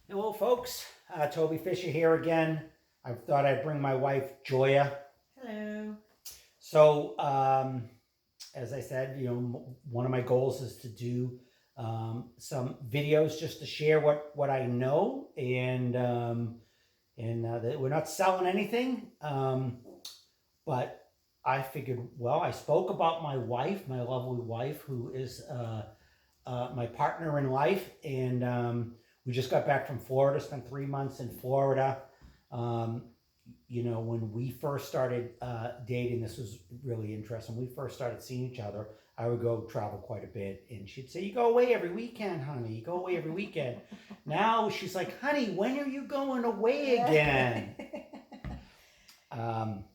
Hello, folks. Toby Fisher here again. I thought I'd bring my wife, Joya. Hello. So, as I said, one of my goals is to do some videos just to share what I know, and that we're not selling anything. But I figured, well, I spoke about my wife, my lovely wife, who is my partner in life, and we just got back from Florida. Spent 3 months in Florida. Um, when we first started dating, this was really interesting. When we first started seeing each other, I would go travel quite a bit, and she'd say, "You go away every weekend, honey. You go away every weekend." Now she's like, "Honey, when are you going away again?" Um,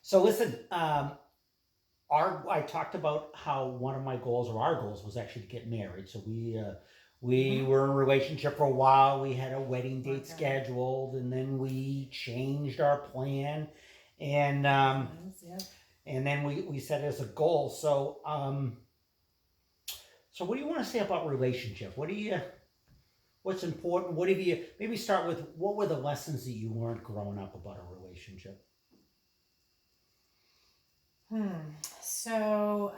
so listen, I talked about how one of my goals or our goals was actually to get married. So we were in a relationship for a while. We had a wedding date scheduled, and then we changed our plan, and Yep. and then we set it as a goal. So what do you want to say about relationship? What's important? What have you maybe start with? What were the lessons that you learned growing up about a relationship? Hmm. So,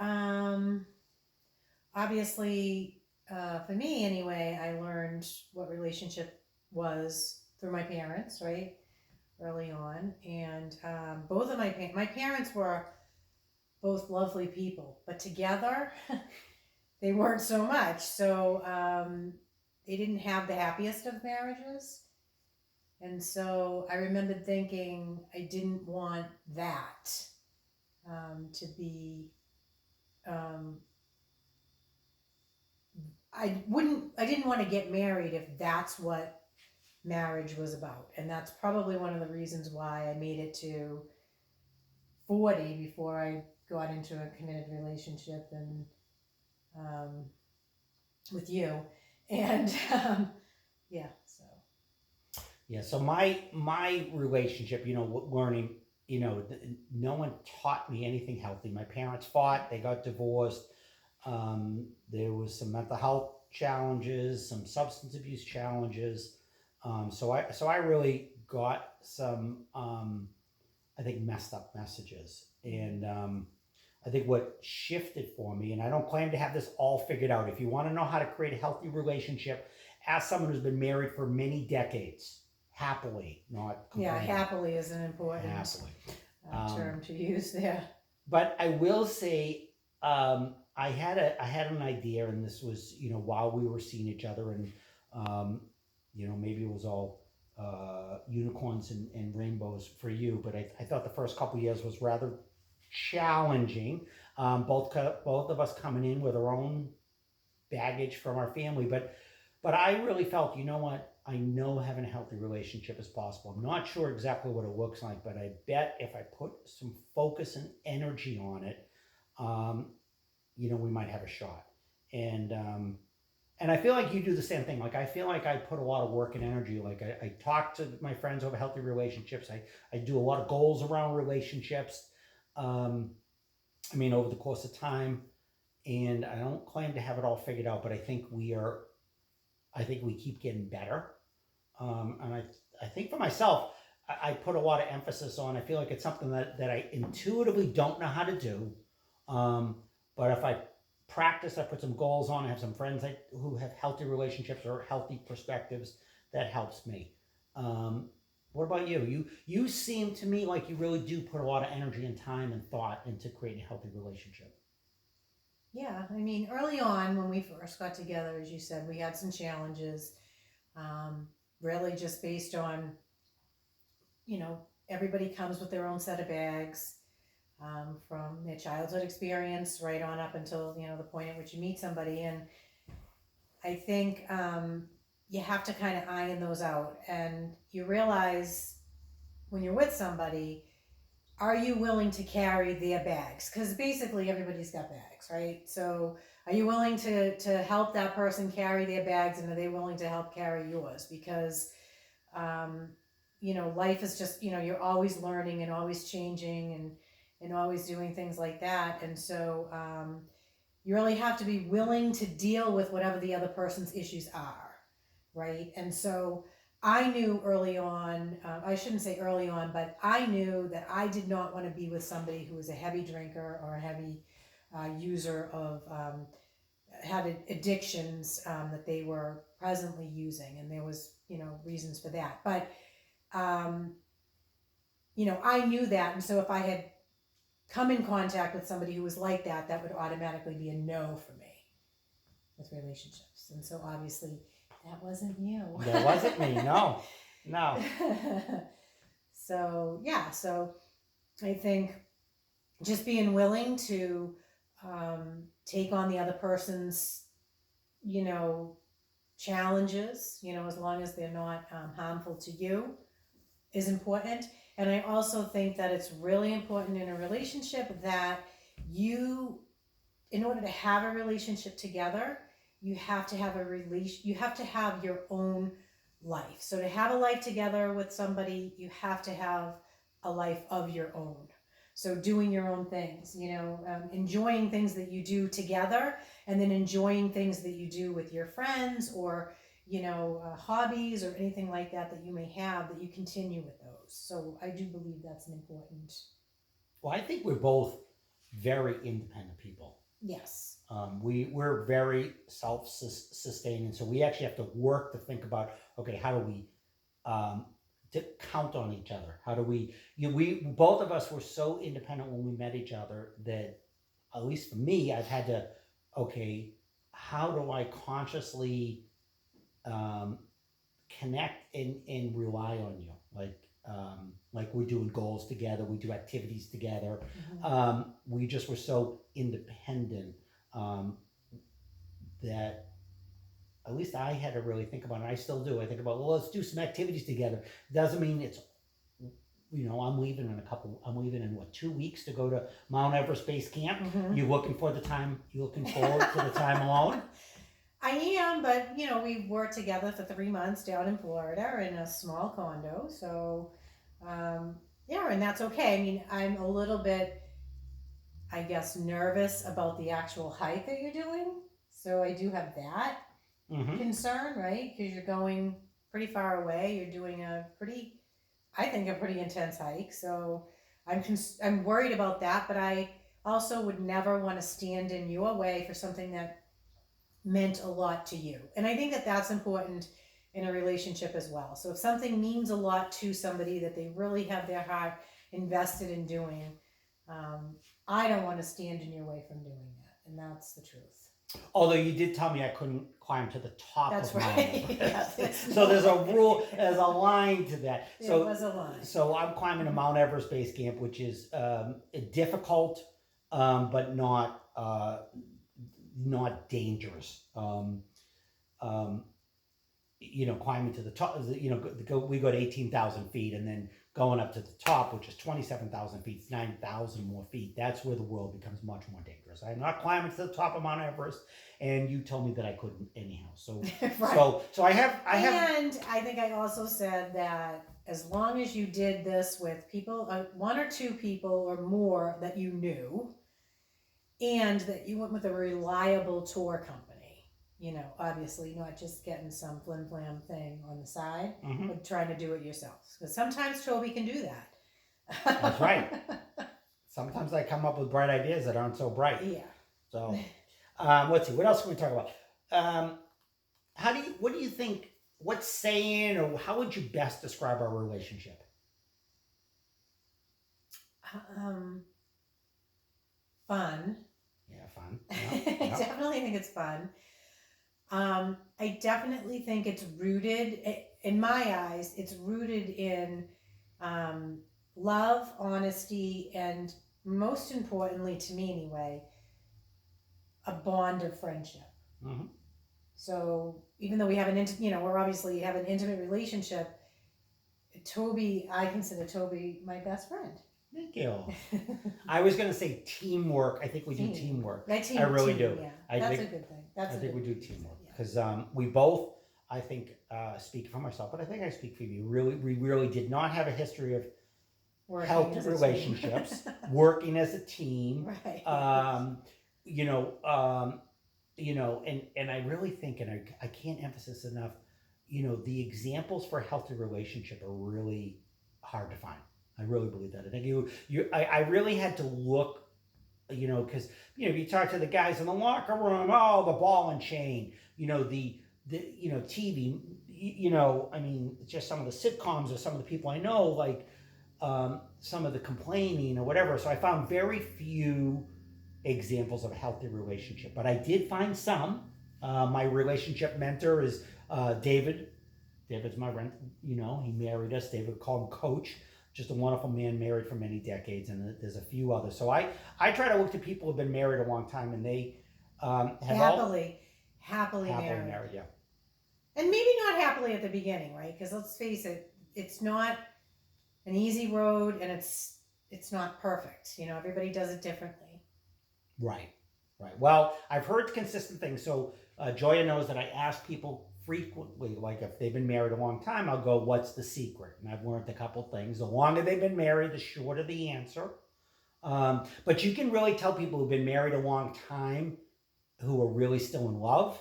obviously, for me anyway, I learned what relationship was through my parents, right, early on, and both of my parents were both lovely people, but together they weren't so much. So, they didn't have the happiest of marriages, and so I remembered thinking I didn't want that to be um, I didn't want to get married if that's what marriage was about. And that's probably one of the reasons why I made it to 40 before I got into a committed relationship and um, with you. And yeah, so. Yeah. So my relationship, learning, no one taught me anything healthy. My parents fought. They got divorced. There was some mental health challenges, some substance abuse challenges. So I really got some, I think, messed up messages. And I think what shifted for me, and I don't claim to have this all figured out. If you want to know how to create a healthy relationship, ask someone who's been married for many decades, happily, not Yeah, complaining. happily is an important Happily. term to use there. But I will say, I had an idea, and this was while we were seeing each other, and maybe it was all unicorns and rainbows for you, but I thought the first couple years was rather challenging. Both of us coming in with our own baggage from our family, but I really felt, you know what? I know having a healthy relationship is possible. I'm not sure exactly what it looks like, but I bet if I put some focus and energy on it, um, we might have a shot. And and I feel like you do the same thing. Like I feel like I put a lot of work and energy. Like I talk to my friends over healthy relationships. I do a lot of goals around relationships. Um, I mean, over the course of time, and I don't claim to have it all figured out, but I think we are. I think we keep getting better. And I think for myself, I put a lot of emphasis on. I feel like it's something that I intuitively don't know how to do. Um, but if I practice, I put some goals on. I have some friends who have healthy relationships or healthy perspectives. That helps me. Um, what about you? You seem to me like you really do put a lot of energy and time and thought into creating a healthy relationship. Yeah, I mean, early on when we first got together, as you said, we had some challenges, um, really just based on, you know, everybody comes with their own set of bags, from their childhood experience right on up until, the point at which you meet somebody. And I think you have to kind of iron those out. And you realize when you're with somebody, are you willing to carry their bags? Because basically everybody's got bags, right? So are you willing to help that person carry their bags, and are they willing to help carry yours? Because um, life is just, you're always learning and always changing and always doing things like that. And so you really have to be willing to deal with whatever the other person's issues are. right? And so I knew early on, I shouldn't say early on, but I knew that I did not want to be with somebody who was a heavy drinker or a heavy user of, had addictions that they were presently using. And there was, reasons for that. But, um, I knew that. And so if I had come in contact with somebody who was like that, that would automatically be a no for me with relationships. And so obviously that wasn't you. That wasn't me. No. So yeah, so I think just being willing to take on the other person's, challenges, as long as they're not harmful to you, is important. And I also think that it's really important in a relationship that in order to have a relationship together, you have to have you have to have your own life. So to have a life together with somebody, you have to have a life of your own. So doing your own things, enjoying things that you do together, and then enjoying things that you do with your friends, or hobbies or anything like that you may have, that you continue with those. So I do believe that's an important. Well, I think we're both very independent people. Yes. We're very self-sustaining, so we actually have to work to think about, okay, how do we to count on each other? How do we both of us were so independent when we met each other that, at least for me, I've had to, okay, how do I consciously connect and rely on you? Like we're doing goals together, we do activities together. Mm-hmm. We just were so independent that at least I had to really think about it. I still do. I think about, well, let's do some activities together. Doesn't mean it's, I'm leaving in 2 weeks to go to Mount Everest Base Camp. Mm-hmm. You looking forward to the time alone? I am, but we worked together for 3 months down in Florida in a small condo. So, yeah, and that's okay. I mean, I'm a little bit, I guess, nervous about the actual hike that you're doing. So I do have that concern, right? Because you're going pretty far away. You're doing a pretty intense hike. So I'm worried about that, but I also would never want to stand in your way for something that meant a lot to you. And I think that that's important in a relationship as well. So if something means a lot to somebody that they really have their heart invested in doing, I don't want to stand in your way from doing that. And that's the truth. Although you did tell me I couldn't climb to the top That's of Mount right. Everest. Yes. So there's a line to that. There was a line. So I'm climbing to Mount Everest Base Camp, which is difficult, but not dangerous. Climbing to the top, we go to 18,000 feet, and then going up to the top, which is 27,000 feet, 9,000 more feet. That's where the world becomes much more dangerous. I'm not climbing to the top of Mount Everest, and you told me that I couldn't anyhow. So, right. so I have. And I think I also said that as long as you did this with people, 1 or 2 people or more that you knew, and that you went with a reliable tour company, obviously not just getting some flim flam thing on the side, but trying to do it yourself. Because sometimes Toby can do that. That's right. Sometimes I come up with bright ideas that aren't so bright. Yeah. So, let's see. What else can we talk about? What do you think? What's saying, or how would you best describe our relationship? Fun. Yeah, fun. I definitely think it's fun. I definitely think it's rooted, in my eyes, it's rooted in love, honesty, and most importantly, to me anyway, a bond of friendship. Mm-hmm. So even though we have we're obviously have an intimate relationship, I consider Toby my best friend. Thank you. I was going to say teamwork. I think we do teamwork. I really do. Yeah, that's a good thing. I think we do teamwork because we both, I think, speak for myself, but I think I speak for you. We really did not have a history of healthy relationships, working as a team. Right. And I really think, and I can't emphasize enough, the examples for a healthy relationship are really hard to find. I really believe that. I think I really had to look, because you talk to the guys in the locker room, oh, the ball and chain, TV, I mean, just some of the sitcoms or some of the people I know, like some of the complaining or whatever. So I found very few examples of a healthy relationship, but I did find some. My relationship mentor is David. David's my rent. He married us. David called him Coach. Just a wonderful man, married for many decades, and there's a few others. So I try to look to people who've been married a long time, and they have happily married. Yeah. And maybe not happily at the beginning, right? Because let's face it, it's not an easy road, and it's not perfect. Everybody does it differently. Right. Well, I've heard consistent things. So Joya knows that I ask people frequently, like if they've been married a long time, I'll go, what's the secret? And I've learned a couple things. The longer they've been married, the shorter the answer. But you can really tell people who've been married a long time who are really still in love,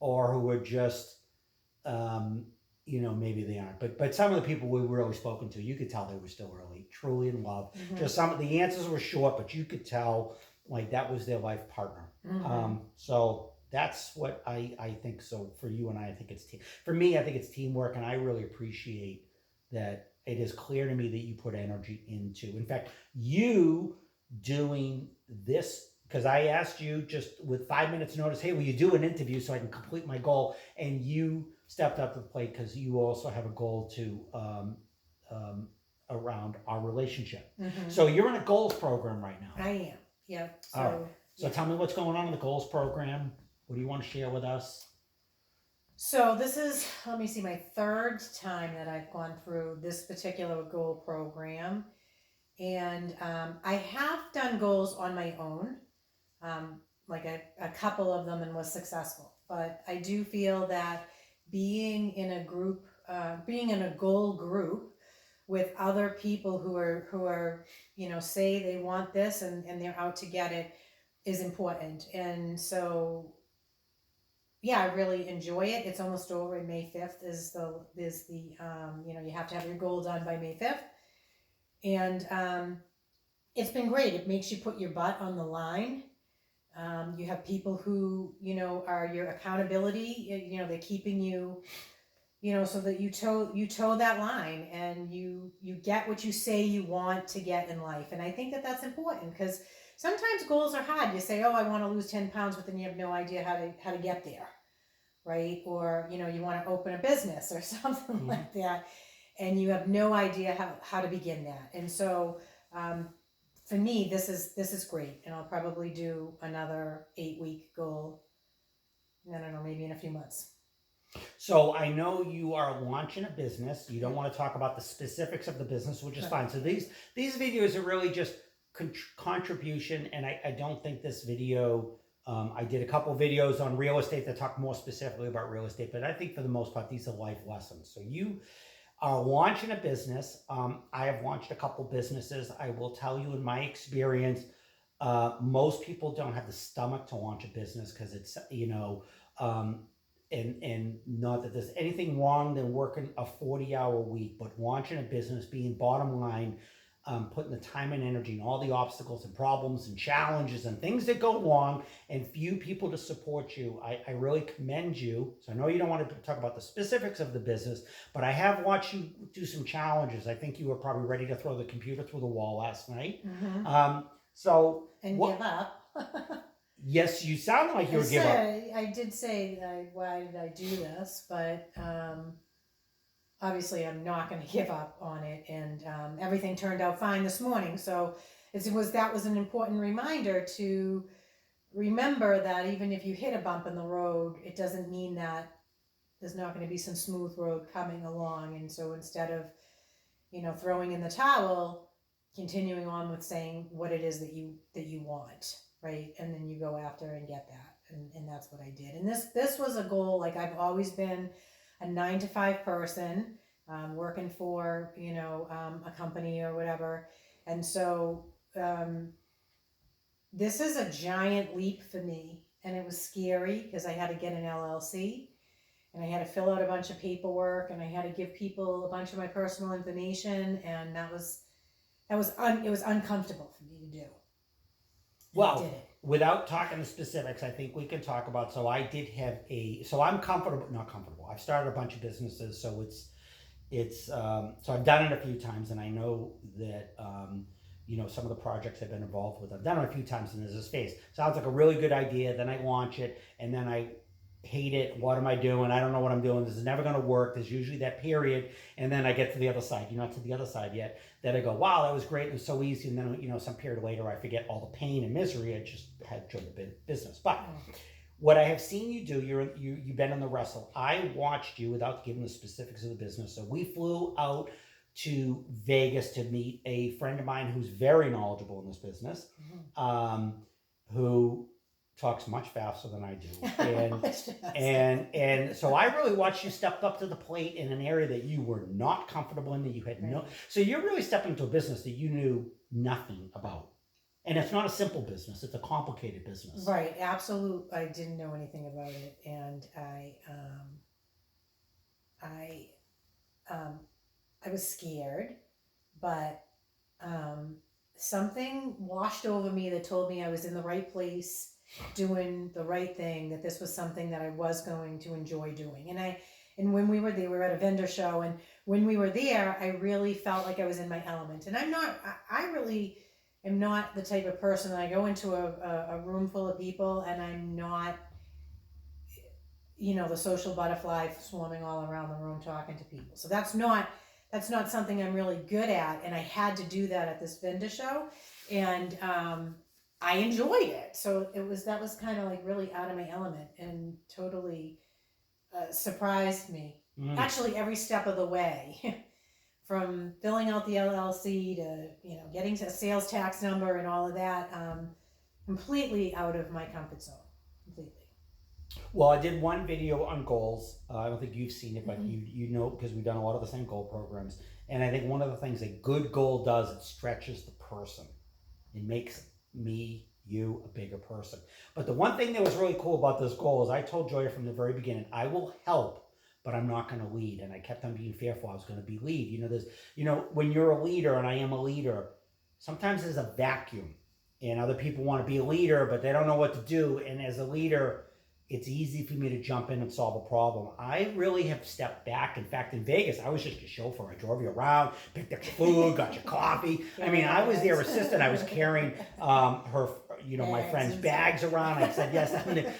or who are just, maybe they aren't. But some of the people we've really spoken to, you could tell they were still really, truly in love. Mm-hmm. Just some of the answers were short, but you could tell like that was their life partner. Mm-hmm. So that's what I think. So for you and I think it's for me, I think it's teamwork, and I really appreciate that. It is clear to me that you put energy into. In fact, you doing this, because I asked you just with 5 minutes notice, hey, will you do an interview so I can complete my goal? And you stepped up to the plate because you also have a goal to around our relationship. Mm-hmm. So you're in a goals program right now. I am. Yeah. So tell me what's going on in the goals program. What do you want to share with us? So this is, let me see, my third time that I've gone through this particular goal program. And I have done goals on my own, like a couple of them, and was successful. But I do feel that being in a group, being in a goal group with other people who are say they want this and they're out to get it is important. And so yeah, I really enjoy it. It's almost over. May 5th is the you have to have your goal done by May 5th. And it's been great. It makes you put your butt on the line. You have people who, are your accountability, they're keeping you, so that you toe that line, and you get what you say you want to get in life. And I think that that's important, because sometimes goals are hard. You say, oh, I want to lose 10 pounds, but then you have no idea how to get there. Right. Or, you want to open a business or something mm-hmm. like that, and you have no idea how to begin that. And so, for me, this is great. And I'll probably do another 8-week goal. I don't know, maybe in a few months. So I know you are launching a business. You don't want to talk about the specifics of the business, which is fine. So these videos are really just contribution. And I don't think this video, I did a couple videos on real estate that talk more specifically about real estate, but I think for the most part, these are life lessons. So you are launching a business. I have launched a couple businesses. I will tell you, in my experience, most people don't have the stomach to launch a business because it's, and not that there's anything wrong than working a 40-hour week, but launching a business, being bottom line, putting the time and energy and all the obstacles and problems and challenges and things that go wrong, and few people to support you. I really commend you. So I know you don't want to talk about the specifics of the business, but I have watched you do some challenges. I think you were probably ready to throw the computer through the wall last night. Mm-hmm. Give up. Yes, you sound like you were giving up. I did say, why did I do this? But obviously I'm not going to give up on it, and everything turned out fine this morning. So that was an important reminder to remember that even if you hit a bump in the road, it doesn't mean that there's not going to be some smooth road coming along. And so instead of, throwing in the towel, continuing on with saying what it is that you want, right? And then you go after and get that. And that's what I did. And this was a goal. Like, I've always been a 9-to-5 person, working for, a company or whatever. And so, this is a giant leap for me, and it was scary because I had to get an LLC, and I had to fill out a bunch of paperwork, and I had to give people a bunch of my personal information, and it was uncomfortable for me to do. And I Well, did it. without talking the specifics, I think we can talk about. So I did have so I'm comfortable, not comfortable. I've started a bunch of businesses, so so I've done it a few times, and I know that some of the projects I've been involved with, I've done it a few times, and there's this phase. Sounds like a really good idea. Then I launch it, and then I hate it. What am I doing? I don't know what I'm doing. This is never going to work. There's usually that period, and then I get to the other side. You're not to the other side yet. Then I go, wow, that was great. It was so easy. And then some period later, I forget all the pain and misery. I just had joined the business. But what I have seen you do, you've been in the wrestle. I watched you without giving the specifics of the business. So we flew out to Vegas to meet a friend of mine who's very knowledgeable in this business, who talks much faster than I do, and so I really watched you step up to the plate in an area that you were not comfortable in, that you had so you're really stepping into a business that you knew nothing about. And it's not a simple business; it's a complicated business. Right, absolutely. I didn't know anything about it, and I was scared, but something washed over me that told me I was in the right place, doing the right thing, that this was something that I was going to enjoy doing. And when we were there, we were at a vendor show, and when we were there, I really felt like I was in my element. And I really am not the type of person that I go into a room full of people and I'm not, the social butterfly swarming all around the room talking to people. So that's not something I'm really good at. And I had to do that at this vendor show. And I enjoyed it. So that was kind of like really out of my element and totally surprised me. Actually, every step of the way, from filling out the LLC to, getting to a sales tax number and all of that, completely out of my comfort zone, completely. Well, I did one video on goals. I don't think you've seen it, but you know, because we've done a lot of the same goal programs. And I think one of the things a good goal does, it stretches the person. It makes you a bigger person. But the one thing that was really cool about this goal is I told Joya from the very beginning, I will help, but I'm not going to lead. And I kept on being fearful I was going to be lead. When you're a leader, and I am a leader, sometimes there's a vacuum, and other people want to be a leader, but they don't know what to do. And as a leader, it's easy for me to jump in and solve a problem. I really have stepped back. In fact, in Vegas, I was just a chauffeur. I drove you around, picked up your food, got your coffee. I mean, I was their assistant. I was carrying my friend's bags around. I said yes.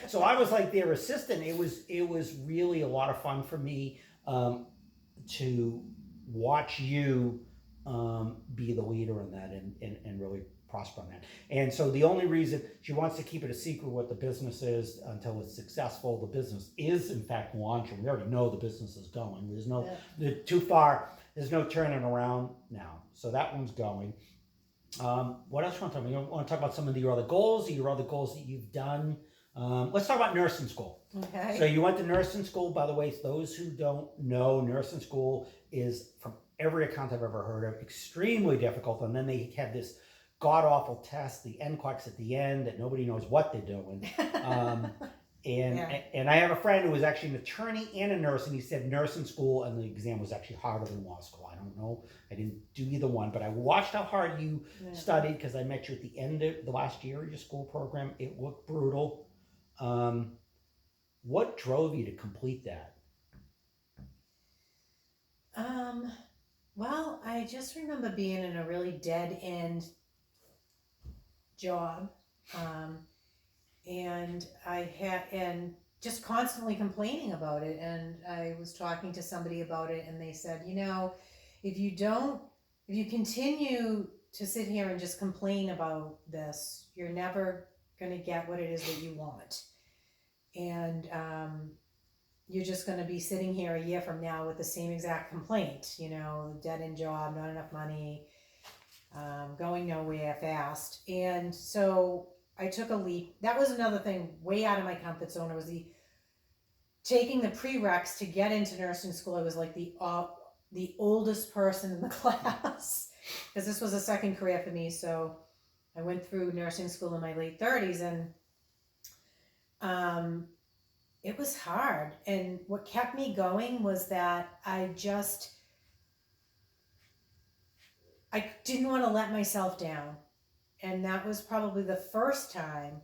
So I was like their assistant. It was really a lot of fun for me to watch you be the leader in that and really prosper on that. And so the only reason she wants to keep it a secret what the business is until it's successful. The business is in fact launching. We already know the business is going. There's too far. There's no turning around now. So that one's going. What else you want to talk about? You want to talk about some of your other goals that you've done? Let's talk about nursing school. Okay. So you went to nursing school. By the way, those who don't know, nursing school is, from every account I've ever heard of, extremely difficult. And then they have this god-awful test, the NCLEX at the end, that nobody knows what they're doing. And I have a friend who was actually an attorney and a nurse, and he said nursing school and the exam was actually harder than law school. I don't know. I didn't do either one, but I watched how hard you studied, because I met you at the end of the last year of your school program. It looked brutal. What drove you to complete that? Well, I just remember being in a really dead-end job, and just constantly complaining about it. And I was talking to somebody about it, and they said, if you continue to sit here and just complain about this, you're never going to get what it is that you want. And you're just going to be sitting here a year from now with the same exact complaint, dead-end job, not enough money, going nowhere fast. And so I took a leap. That was another thing way out of my comfort zone. It was taking the prereqs to get into nursing school. I was like the oldest person in the class, because this was a second career for me. So I went through nursing school in my late 30s, and it was hard. And what kept me going was that I didn't want to let myself down. And that was probably the first time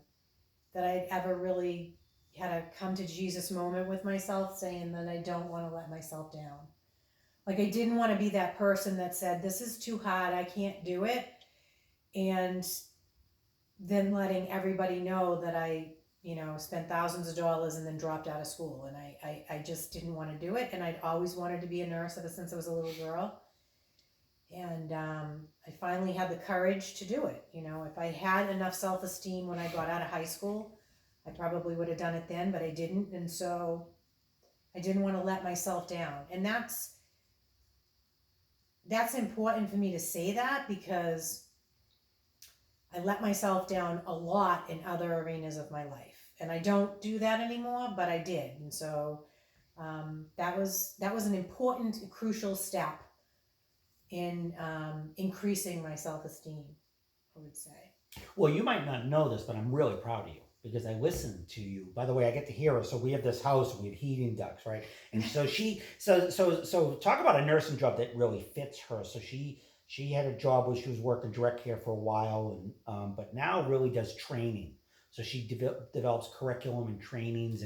that I'd ever really had a come to Jesus moment with myself, saying that I don't want to let myself down. Like, I didn't want to be that person that said, this is too hard, I can't do it. And then letting everybody know that I, spent thousands of dollars and then dropped out of school. And I just didn't want to do it. And I'd always wanted to be a nurse ever since I was a little girl. And I finally had the courage to do it. If I had enough self-esteem when I got out of high school, I probably would have done it then, but I didn't. And so I didn't want to let myself down. And that's important for me to say that, because I let myself down a lot in other arenas of my life. And I don't do that anymore, but I did. And so that was an important, crucial step in increasing my self-esteem, I would say. Well, you might not know this, but I'm really proud of you because I listened to you. By the way, I get to hear her. So we have this house, we have heating ducts, right? And so so talk about a nursing job that really fits her. So she had a job where she was working direct care for a while, and but now really does training. So she develops curriculum and trainings,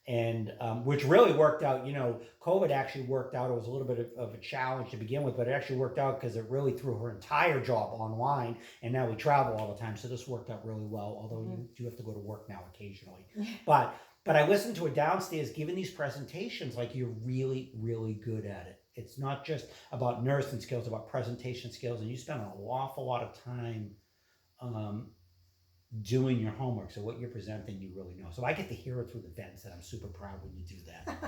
and which really worked out. COVID actually worked out. It was a little bit of a challenge to begin with, but it actually worked out because it really threw her entire job online, and now we travel all the time. So this worked out really well, although you do have to go to work now occasionally. But I listened to her downstairs giving these presentations like you're really, really good at it. It's not just about nursing skills, about presentation skills, and you spend an awful lot of time doing your homework. So what you're presenting, you really know. So I get to hear it through the vents, and I'm super proud when you do that.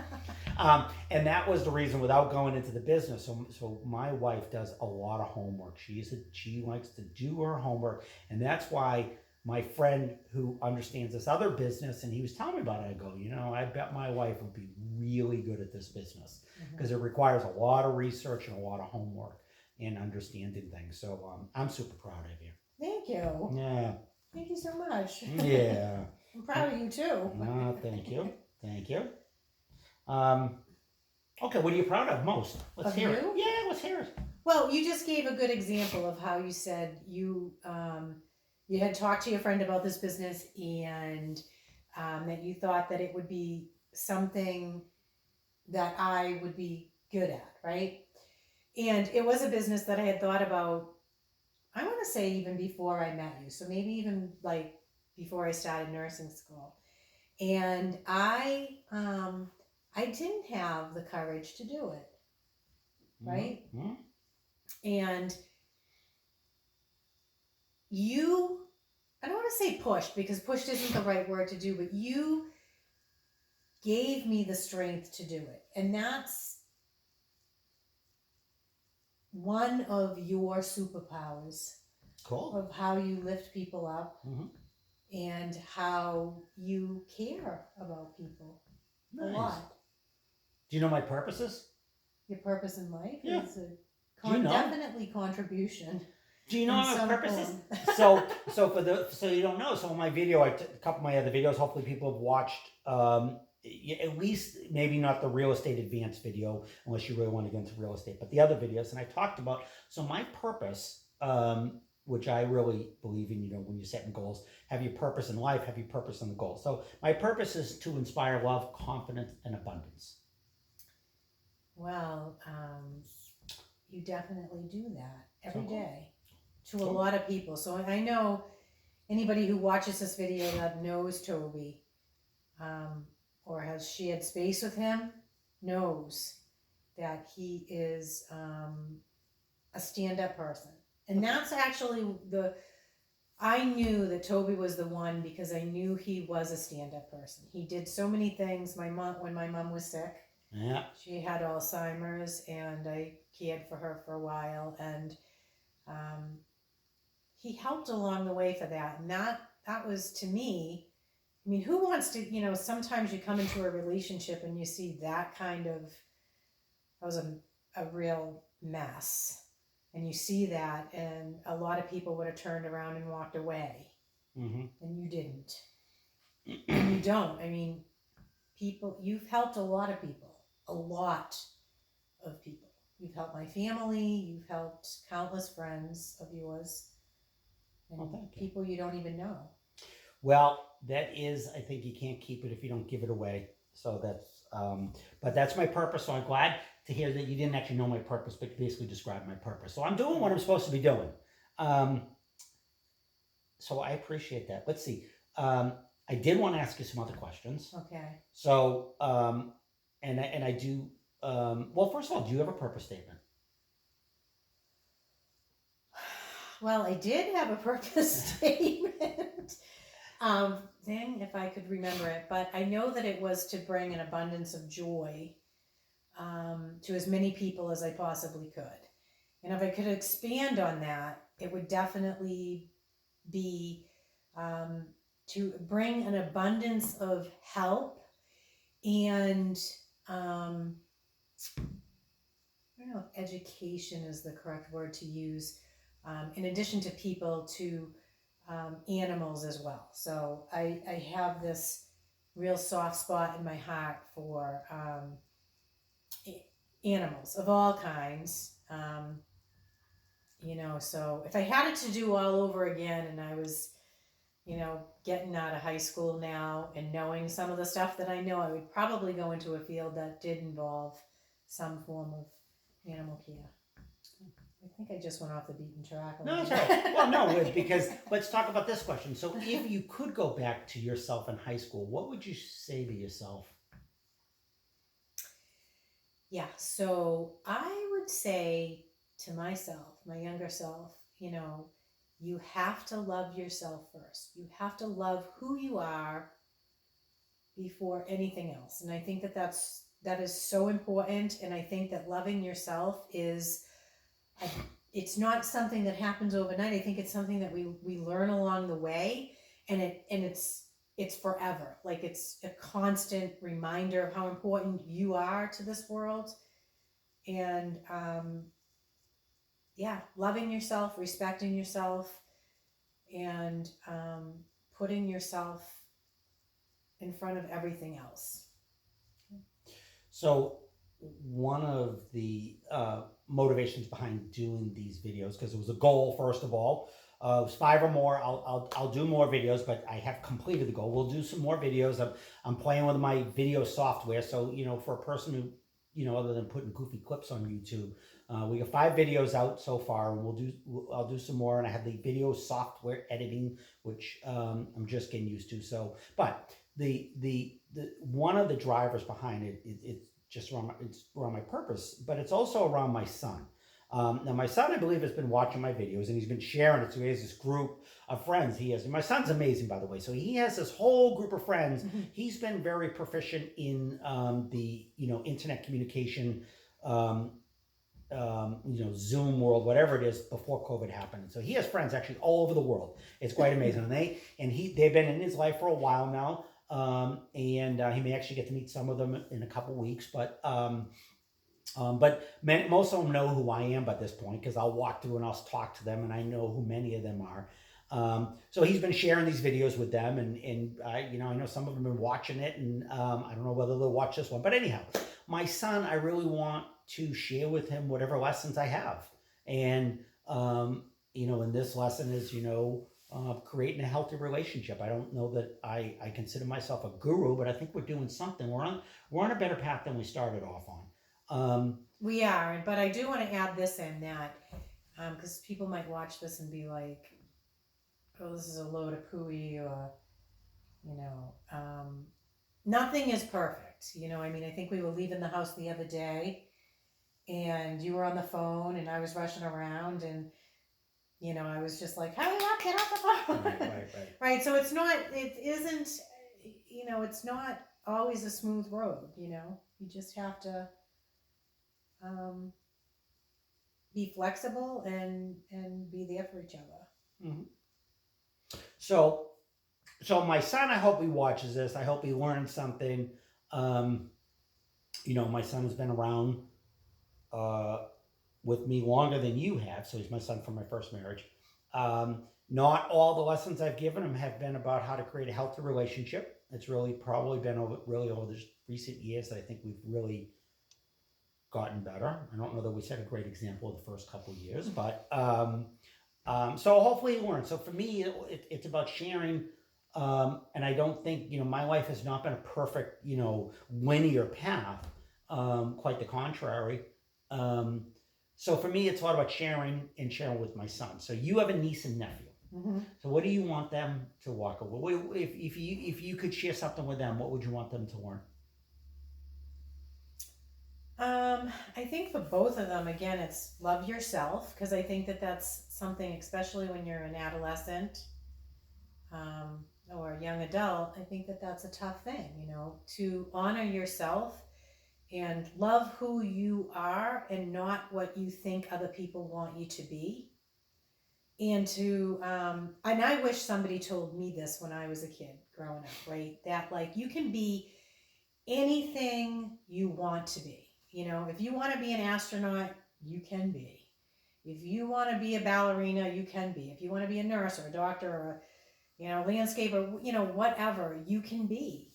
And that was the reason, without going into the business. So my wife does a lot of homework. She likes to do her homework, and that's why my friend who understands this other business, and he was telling me about it, I go, I bet my wife would be really good at this business because it requires a lot of research and a lot of homework and understanding things. So I'm super proud of you. Thank you. Yeah. Thank you so much. Yeah. I'm proud of you too. Thank you. Thank you. Okay, what are you proud of most? Let's Of hear it. you? Yeah, let's hear it. Well, you just gave a good example of how you said you had talked to your friend about this business, and that you thought that it would be something that I would be good at, right? And it was a business that I had thought about, I want to say even before I met you. So maybe even like before I started nursing school. And I didn't have the courage to do it, right? Mm-hmm. And you, I don't want to say pushed, because pushed isn't the right word to do, but you gave me the strength to do it. And that's one of your superpowers. Cool. Of how you lift people up, and how you care about people. Nice. A lot. Do you know my purposes? Your purpose in life is definitely contribution. Do you know my purposes? So you don't know. So in my video, a couple of my other videos, hopefully people have watched. At least maybe not the real estate advanced video, unless you really want to get into real estate, but the other videos. And I talked about, so my purpose, which I really believe in, when you're setting goals, have your purpose in life, have your purpose in the goal. So my purpose is to inspire love, confidence, and abundance. Well, you definitely do that every day to Cool. a lot of people. So I know anybody who watches this video that knows Toby, or has shared space with him, knows that he is a stand-up person. And that's actually I knew that Toby was the one because I knew he was a stand-up person. He did so many things. When my mom was sick, she had Alzheimer's, and I cared for her for a while, and he helped along the way for that. And that was, to me, I mean, who wants to, sometimes you come into a relationship and you see that was a real mess. And you see that, and a lot of people would have turned around and walked away. And you didn't. And you don't. I mean, people, you've helped a lot of people, a lot of people. You've helped my family, you've helped countless friends of yours, and Well, thank you. people you don't even know. Well, that is, I think you can't keep it if you don't give it away. So but that's my purpose. So I'm glad to hear that you didn't actually know my purpose, but basically describe my purpose. So I'm doing what I'm supposed to be doing. So I appreciate that. Let's see. I did want to ask you some other questions. Okay. So, and I do, well, first of all, do you have a purpose statement? Well, I did have a purpose statement. Thing, if I could remember it, but I know that it was to bring an abundance of joy to as many people as I possibly could. And if I could expand on that, it would definitely be to bring an abundance of help and I don't know if education is the correct word to use, in addition to people, to animals as well. So I have this real soft spot in my heart for animals of all kinds. So if I had it to do all over again and I was, getting out of high school now and knowing some of the stuff that I know, I would probably go into a field that did involve some form of animal care. I think I just went off the beaten track. No, it's all right. Well, no, because let's talk about this question. So if you could go back to yourself in high school, what would you say to yourself? Yeah, so I would say to myself, my younger self, you have to love yourself first. You have to love who you are before anything else. And I think that is so important. And I think that loving yourself is it's not something that happens overnight. I think it's something that we learn along the way, and it's forever. Like it's a constant reminder of how important you are to this world. And loving yourself, respecting yourself, and putting yourself in front of everything else. So one of the motivations behind doing these videos, because it was a goal, first of all, it was 5 or more. I'll do more videos, but I have completed the goal. We'll do some more videos. I'm playing with my video software. So, for a person who, other than putting goofy clips on YouTube, we got 5 videos out so far, and I'll do some more. And I have the video software editing, which I'm just getting used to. So, but the one of the drivers behind it's just around my purpose, but it's also around my son. Now, my son, I believe, has been watching my videos, and he's been sharing it. So he has this group of friends. My son's amazing, by the way. So he has this whole group of friends. Mm-hmm. He's been very proficient in the internet communication, Zoom world, whatever it is, before COVID happened. So he has friends actually all over the world. It's quite amazing. And they've been in his life for a while now. He may actually get to meet some of them in a couple weeks, but most of them know who I am by this point, because I'll walk through and I'll talk to them, and I know who many of them are. So he's been sharing these videos with them, and I know some of them have been watching it, and I don't know whether they'll watch this one, but anyhow, my son, I really want to share with him whatever lessons I have, and and this lesson is creating a healthy relationship. I don't know that I consider myself a guru, but I think we're doing something. We're on a better path than we started off on. We are, but I do want to add this in that, because people might watch this and be like, oh, this is a load of pooey, or, nothing is perfect. I think we were leaving the house the other day, and you were on the phone, and I was rushing around, and I was just like, hurry up, get off the phone. Right. Right. So it's not always a smooth road, you just have to be flexible and be there for each other. Mm-hmm. So my son, I hope he watches this. I hope he learns something. My son has been around with me longer than you have. So he's my son from my first marriage. Not all the lessons I've given him have been about how to create a healthy relationship. It's really probably been over the recent years that I think we've really gotten better. I don't know that we set a great example the first couple of years, but so hopefully you learn. So for me, it's about sharing. And I don't think, my life has not been a perfect, linear path. Quite the contrary. So for me, it's a lot about sharing and sharing with my son. So you have a niece and nephew. Mm-hmm. So what do you want them to walk away? If you could share something with them, what would you want them to learn? I think for both of them, again, it's love yourself, because I think that that's something, especially when you're an adolescent, or a young adult. I think that that's a tough thing, to honor yourself and love who you are and not what you think other people want you to be. And and I wish somebody told me this when I was a kid growing up, right? That like you can be anything you want to be. If you want to be an astronaut, you can be. If you want to be a ballerina, you can be. If you want to be a nurse or a doctor or landscaper, whatever, you can be.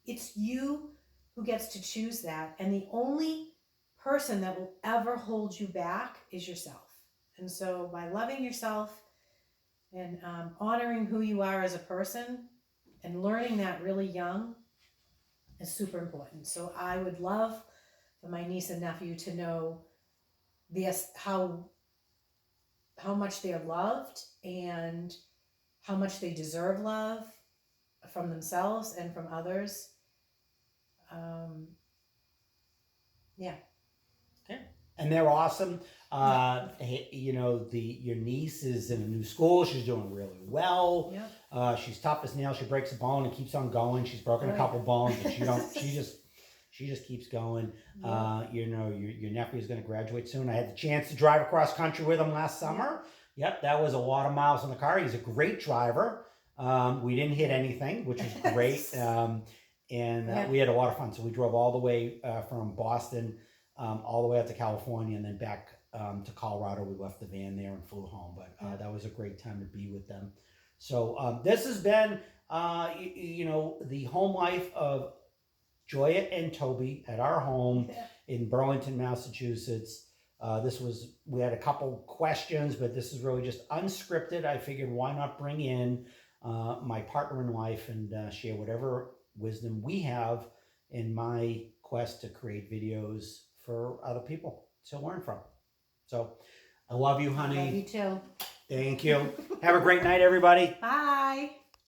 It's you who gets to choose that. And the only person that will ever hold you back is yourself. And so by loving yourself and honoring who you are as a person and learning that really young is super important. So I would love for my niece and nephew to know this, how much they're loved and how much they deserve love from themselves and from others. Yeah. Okay. And they're awesome. Your niece is in a new school. She's doing really well. Yeah. She's tough as nails. She breaks a bone and keeps on going. She's broken a couple bones, but she just keeps going. Yeah. Your nephew is going to graduate soon. I had the chance to drive across country with him last summer. Yep, that was a lot of miles in the car. He's a great driver. We didn't hit anything, which was great. We had a lot of fun. So we drove all the way from Boston all the way out to California and then back to Colorado. We left the van there and flew home. But that was a great time to be with them. So this has been, the home life of Joya and Toby at our home in Burlington, Massachusetts. We had a couple questions, but this is really just unscripted. I figured why not bring in my partner in life and share whatever wisdom we have in my quest to create videos for other people to learn from. So I love you, honey. Love you too. Thank you. Have a great night, everybody. Bye.